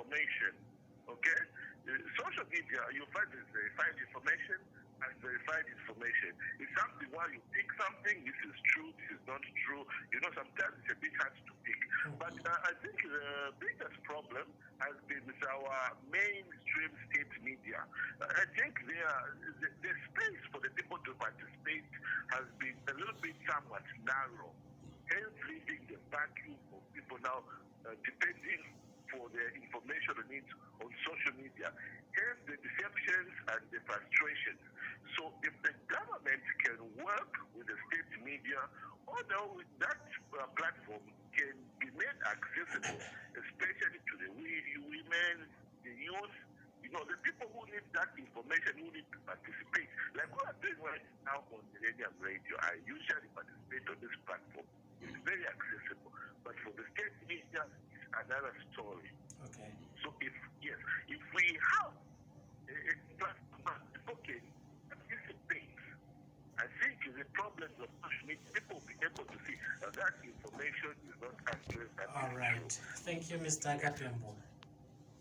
information. Okay? Social media, you find this verified information and verified information. It's something while you pick something, this is true, this is not true. Sometimes it's a bit hard to pick. But I think the biggest problem has been with our mainstream state media. I think the space for the people to participate has been a little bit somewhat narrow, hence leaving the vacuum of people now depending for their information needs on social media. Hence the deceptions and the frustrations. So if the government can work with the state media, although that platform can be made accessible, especially to the women, the youth, the people who need that information, who need to participate. Like what I'm doing right now on Millennium Radio, I usually participate on this platform. It's very accessible. But for the state media, it's another story. Okay. So if we have a platform that people can participate, I think the problem of social media, people will be able to see that information is not accurate. All right. Thank you, Mr. Kapembo.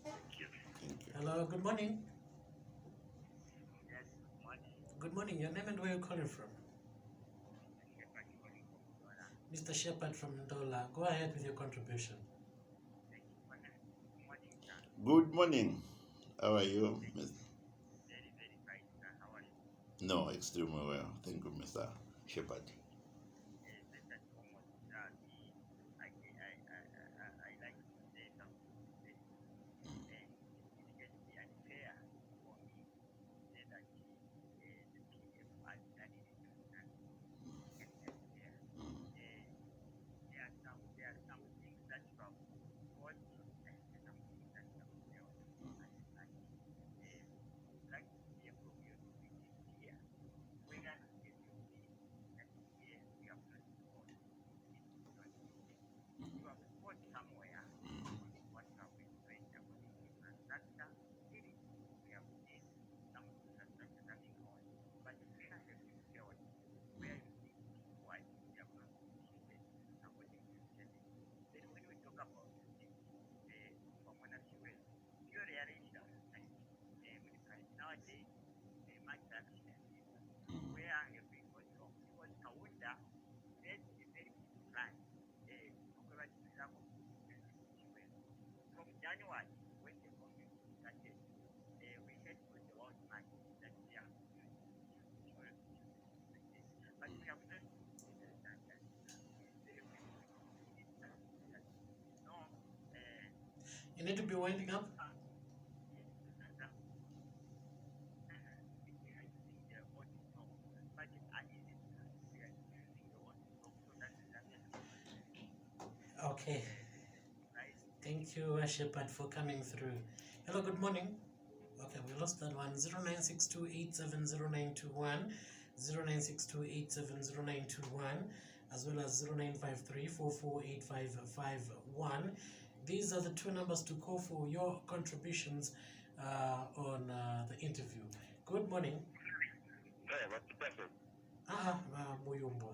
Thank you. Hello, good morning. Yes, good morning. Good morning. Your name and where you're calling from? Mr. Shepard from Ndola. Go ahead with your contribution. Good morning. How are you, Mr.? Very, very fine, sir. How are you? No, extremely well. Thank you, Mr. Shepard. First and foremost, I like to say something today. And it can be unfair for me to say that the PM has done it and unfair. There are some things that you have got and some things that you have failed. And like to hear from you to be clear. Whether it will be that here we have not scored. You have scored somewhere on what you have been doing about the infrastructure. Really, we have seen some infrastructure coming on. But where have you failed? Where you think why you have not succeeded according to the study. Then when we talk about Commonwealth fuel, fuel realization nowadays much accident. Where have we got wrong? Because Kawunda made a very big plan from January when the government started. We had got the wrong plan that we are but we have not You need to be winding up. Okay. Thank you, Shepard, for coming through. Hello, good morning. Okay, we lost that one. 0962870921, 0962870921, as well as 0953448551. These are the two numbers to call for your contributions on the interview. Good morning. Hey, what's the person? Muyumbo.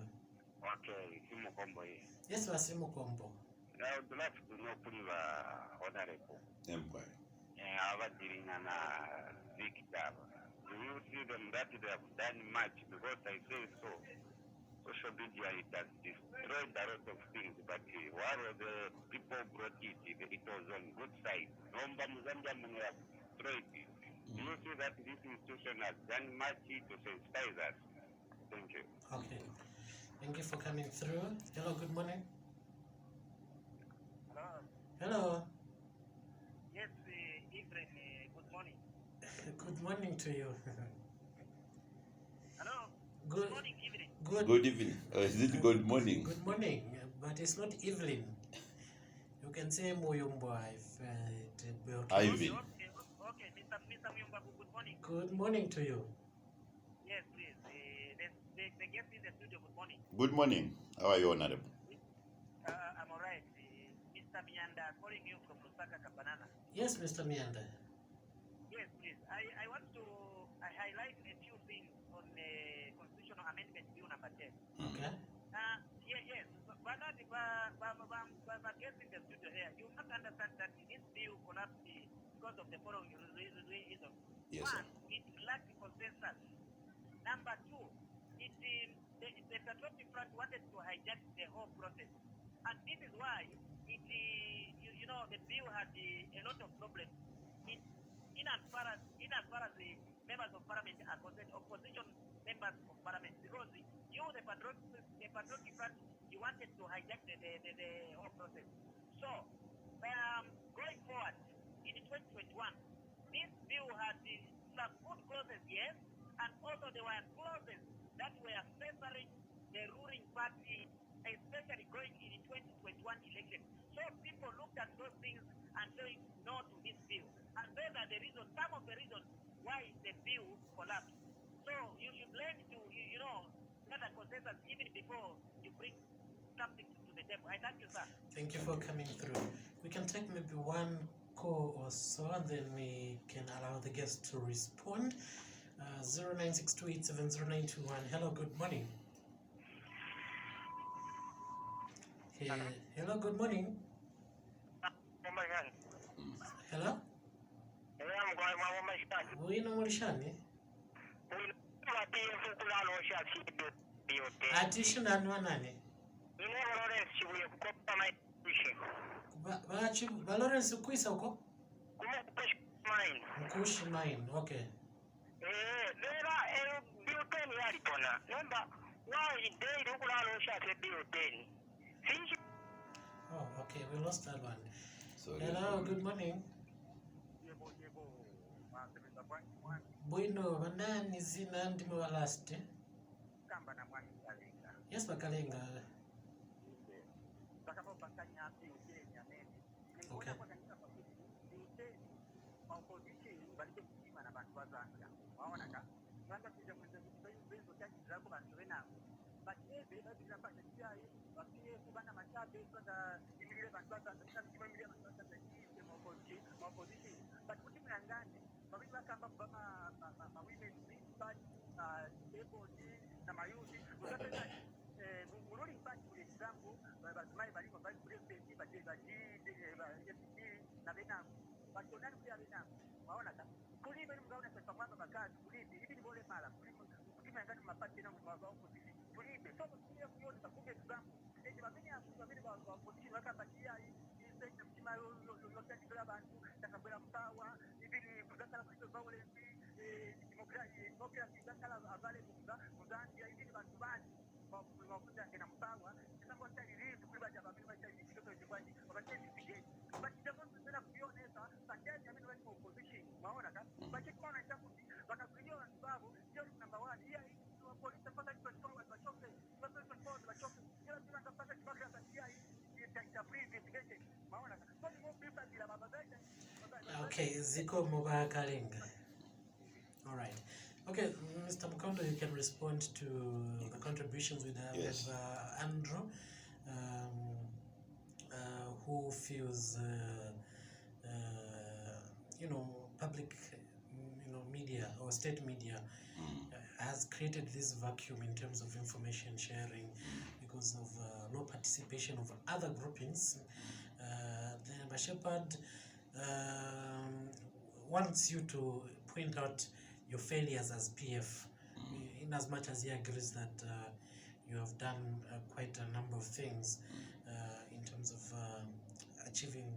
Okay, Mukombo. Yes, Mukombo. I would like to know from the honorable. Empire. Our dealing and Victor. Do you see them that they have done much? Because I say so. Social media, it has destroyed a lot of things, but while the people brought it, it was on good side. Zambia have destroyed it. Do you see that this institution has done much to sensitize us? Thank you. Okay. Thank you for coming through. Hello, good morning. Hello. Yes, Evelyn, good morning. Good morning to you. Hello. Good morning, Evelyn. Good evening. Is it good morning? Good morning, but it's not Evelyn. You can say Muyumbo if it will. Ivy. Okay, Mr. Muyumbo, good morning. Good morning to you. Yes, please. The guest in the studio, good morning. Good morning. How are you, Honorable? I'm all right. Mr. Mianda, calling you from Lusaka, Kapanana. Yes, Mr. Mianda. Yes, please. I want to highlight a few things on the Constitutional Amendment Bill number 10. Okay. Yes. But guest in the studio here, you must understand that this bill collapsed because of the following reasons. Yes, sir. One, it lacked consensus. Number two, the Patriotic Front wanted to hijack the whole process. And this is why the bill had a lot of problems in as far as the members of parliament are concerned, opposition members of parliament, because the Patriotic Front, you wanted to hijack the whole process. So, going forward, in 2021, this bill had some good clauses, yes, and also there were clauses that were favoring the ruling party, especially going in 2021 election. So people looked at those things and saying no to this bill. And those are the reasons, some of the reasons why the bill collapsed. So you should learn to, get a consensus even before you bring something to the table. I thank you, sir. Thank you for coming through. We can take maybe one call or so, and then we can allow the guest to respond. 0962870921. Hello, good morning. Hello, good morning. Hello? Wino mulishani? Atishi nanwa nani? Ba Lawrence kuisa uko? Mkushi mine, okay. Oh, okay, we lost that one. Sorry. Hello, good morning. Bueno, manani zina ndimo wa last. Yes, Bakalenga. Okay. Okay, Ziko Mubakalinga. All right. Okay, Mr. Mukondo, you can respond to the contributions with Yes. Andrew, who feels, public, media or state media has created this vacuum in terms of information sharing because of low participation of other groupings. Then Bashepard wants you to point out your failures as PF, in as much as he agrees that you have done quite a number of things in terms of achieving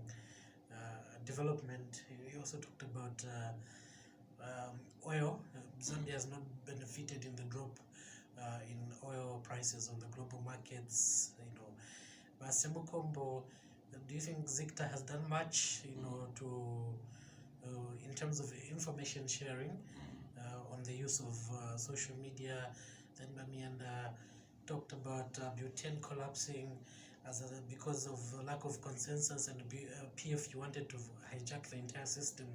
development. He also talked about oil. Zambia has not benefited in the drop in oil prices on the global markets. But Mukombo, do you think Zikta has done much, to in terms of information sharing on the use of social media? Then Mamianda talked about butane collapsing because of lack of consensus, and PF you wanted to hijack the entire system.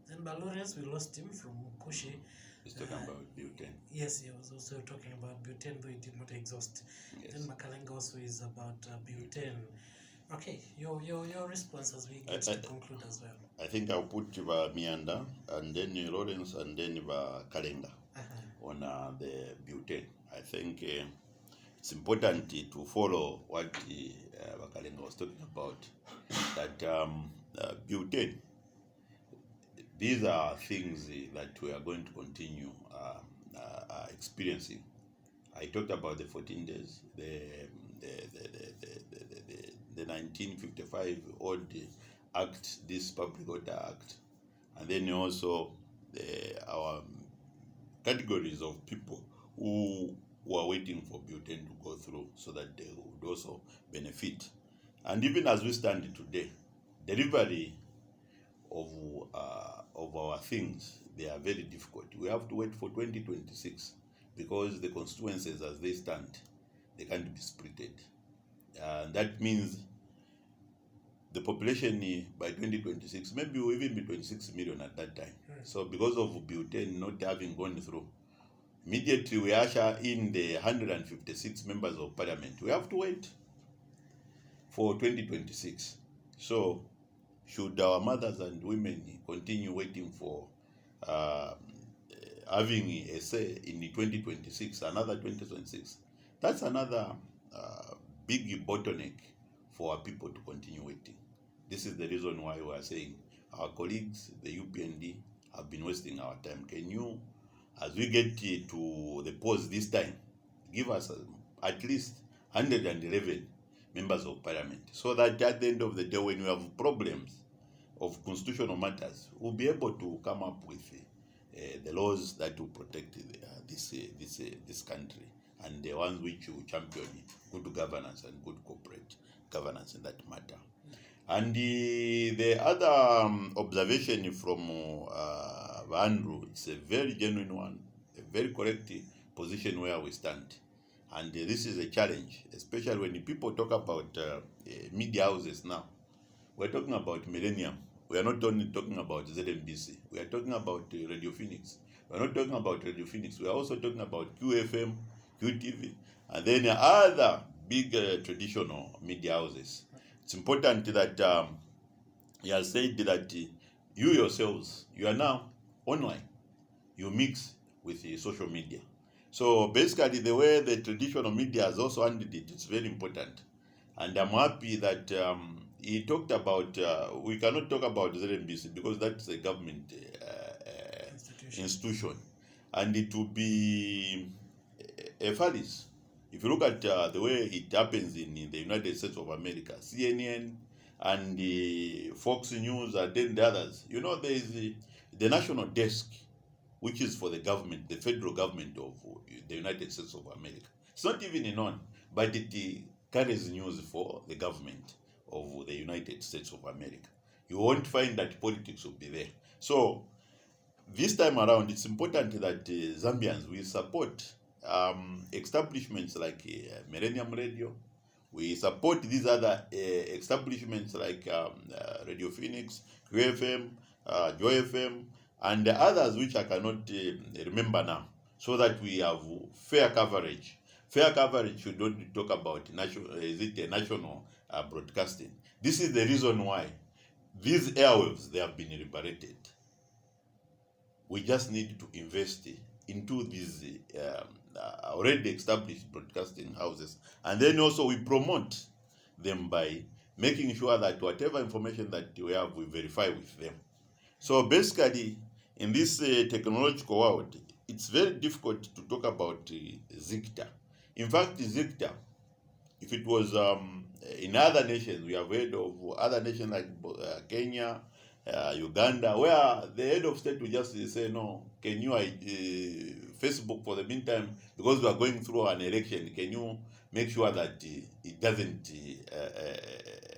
Then Balores, we lost him from Kushi. He's talking about butane. Yes, he was also talking about butane, though he did not exhaust. Yes. Then Makalenga also is about butane. Okay, your response as we get to conclude as well. I think I'll put Mianda and then Lawrence and then Kalenga on the butane. I think it's important to follow what Kalenga was talking about, that butane, these are things that we are going to continue experiencing. I talked about the 14 days, the 1955 old act, this Public Order Act, and then also our categories of people who are waiting for Bhutan to go through so that they would also benefit. And even as we stand today, delivery of our things, they are very difficult. We have to wait for 2026 because the constituencies as they stand, they can't be splitted. That means the population by 2026, maybe will even be 26 million at that time. So because of Bhutan not having gone through, immediately we usher in the 156 members of parliament. We have to wait for 2026. So should our mothers and women continue waiting for having a say in the 2026, another 2026, that's another big bottleneck for our people to continue waiting. This is the reason why we are saying our colleagues, the UPND, have been wasting our time. Can you, as we get to the pause this time, give us at least 111 members of parliament, so that at the end of the day, when we have problems of constitutional matters, we'll be able to come up with the laws that will protect this country, and the ones which will champion good governance and good corporate governance in that matter. And the other observation from Andrew, it's a very genuine one, a very correct position where we stand. And this is a challenge, especially when people talk about media houses now. We're talking about Millennium. We are not only talking about ZMBC. We are talking about Radio Phoenix. We are not talking about Radio Phoenix. We are also talking about QFM, QTV, and then other big traditional media houses. It's important that he has said that you yourselves, you are now online. You mix with the social media. So basically, the way the traditional media has also handled it, it's very important. And I'm happy that he talked about, we cannot talk about ZMBC because that's a government institution. And it will be a fallacy. If you look at the way it happens in the United States of America, CNN and the Fox News and then the others, you know, there is the national desk, which is for the government, the federal government of the United States of America. It's not even known, but it carries news for the government of the United States of America. You won't find that politics will be there. So this time around, it's important that Zambians will support establishments like Millennium Radio. We support these other establishments like Radio Phoenix, QFM, Joy FM, and the others which I cannot remember now, so that we have fair coverage. Fair coverage should not talk about national broadcasting. This is the reason why these airwaves, they have been liberated. We just need to invest into these already established broadcasting houses, and then also we promote them by making sure that whatever information that we have, we verify with them. So basically, in this technological world, it's very difficult to talk about ZICTA. In fact, ZICTA, if it was in other nations, we have heard of other nations like Kenya, Uganda, where the head of state will just say, no, can you, Facebook for the meantime, because we are going through an election, can you make sure that it doesn't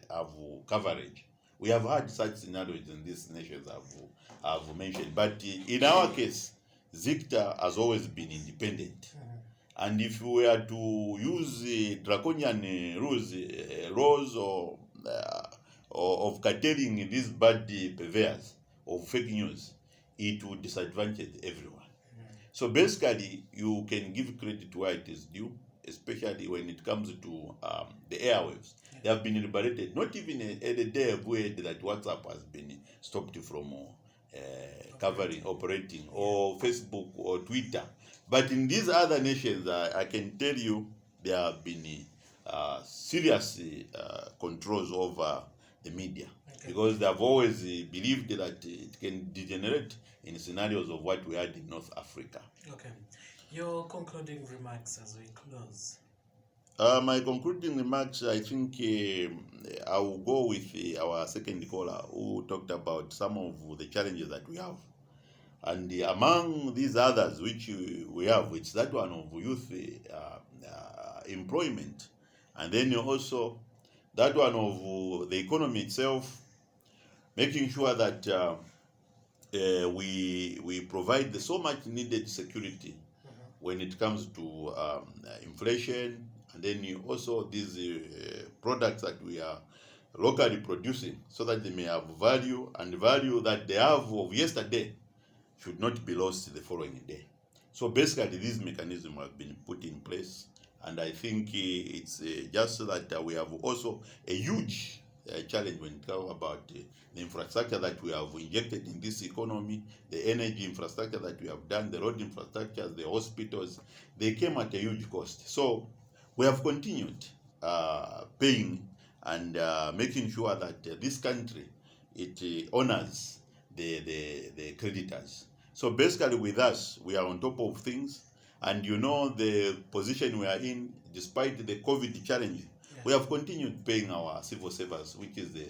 have coverage? We have had such scenarios in these nations I've mentioned. But in our case, ZICTA has always been independent. And if we were to use draconian rules or of curtailing these bad purveyors of fake news, it would disadvantage everyone. So basically, you can give credit to where it is due, especially when it comes to the airwaves. They have been liberated. Not even a day have we heard that WhatsApp has been stopped from operating, or Facebook or Twitter. But in these other nations, I can tell you there have been serious controls over the media. Okay. because they have always believed that it can degenerate in scenarios of what we had in North Africa. Okay. Your concluding remarks as we close. My concluding remarks, I think I will go with our second caller who talked about some of the challenges that we have. And among these others which we have, it's that one of youth employment. And then also that one of the economy itself, making sure that we provide the so much needed security when it comes to inflation, and then also these products that we are locally producing, so that they may have value, and value that they have of yesterday should not be lost the following day. So basically these mechanisms have been put in place, and I think it's just that we have also a huge challenge when it comes about the infrastructure that we have injected in this economy, the energy infrastructure that we have done, the road infrastructures, the hospitals. They came at a huge cost. So we have continued paying and making sure that this country, it honors the creditors. So basically with us, we are on top of things, and the position we are in, despite the COVID challenge, we have continued paying our civil servants, which is the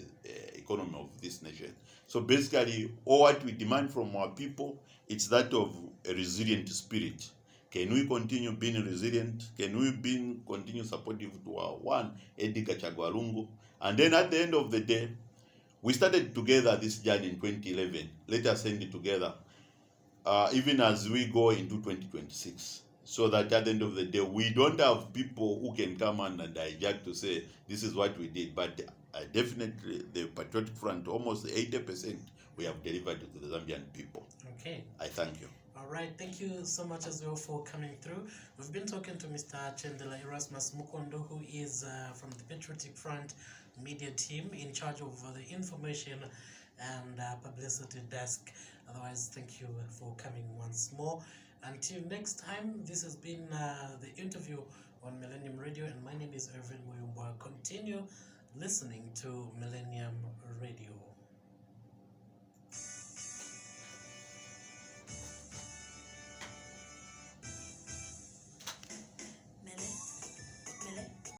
economy of this nation. So basically, all what we demand from our people, it's that of a resilient spirit. Can we continue being resilient? Can we continue supportive to our one, Edgar Chagwalungu? And then at the end of the day, we started together this journey in 2011. Let us end it together, even as we go into 2026. So that at the end of the day, we don't have people who can come and hijack to say, this is what we did. But definitely, the Patriotic Front, almost 80%, we have delivered to the Zambian people. Okay. I thank you. All right. Thank you so much as well for coming through. We've been talking to Mr. Chendela Erasmus Mukondo, who is from the Patriotic Front media team in charge of the information and publicity desk. Otherwise, thank you for coming once more. Until next time, this has been the interview on Millennium Radio, and my name is Irvin Muyumba. Continue listening to Millennium Radio.